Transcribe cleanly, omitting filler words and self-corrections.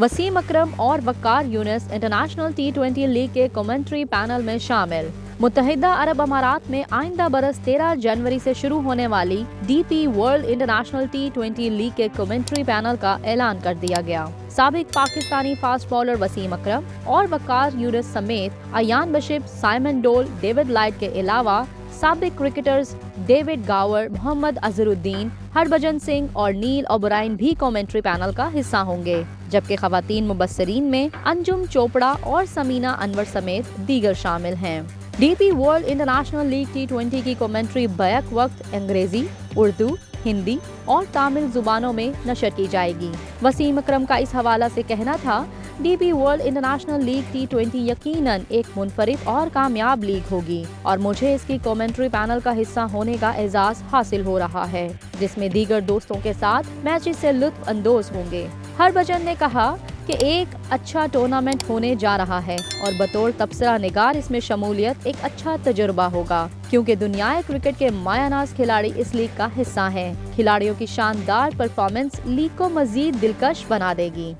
वसीम अकरम और वक़ार Younis international T20 league के commentary panel में शामिल। मुत्तहिदा अरब अमारात में आइंदा बरस 13 जनवरी से शुरू होने वाली DP world international T20 league के कमेंट्री पैनल का ऐलान कर दिया गया। साबिक पाकिस्तानी फास्ट बॉलर वसीम अकरम और वक़ार यूनिस समेत अयान बशिर, साइमन डोल, डेविड लाइट के अलावा साबिक क्रिकेटर्स डेविड गावर, मोहम्मद अजहरुद्दीन, हरभजन सिंह और नील ओबराइन भी कमेंट्री पैनल का हिस्सा होंगे, जबकि खवातीन मुबस्सिरीन में अंजुम चोपड़ा और समीना अनवर समेत दीगर शामिल हैं। DP world international league T20 की कमेंट्री बैक वक्त अंग्रेजी, उर्दू, हिंदी और तमिल जुबानों में नशर की जाएगी। वसीम अकरम का इस हवाला से कहना था, DP world international league T20 यकीनन एक मुनफरिद और कामयाब लीग होगी और मुझे इसकी कमेंट्री पैनल का हिस्सा होने का एजाज हासिल हो रहा है, जिसमें दीगर दोस्तों के साथ मैचेस से लुत्फ अंदोज होंगे। हरभजन ने कहा कि एक अच्छा टूर्नामेंट होने जा रहा है और बतौर तबसरा निगार इसमें शमूलियत एक अच्छा तजुर्बा होगा, क्योंकि दुनियाई क्रिकेट के मायानाज खिलाड़ी इस लीग का हिस्सा हैं। खिलाड़ियों की शानदार परफॉर्मेंस लीग को मजीद दिलकश बना देगी।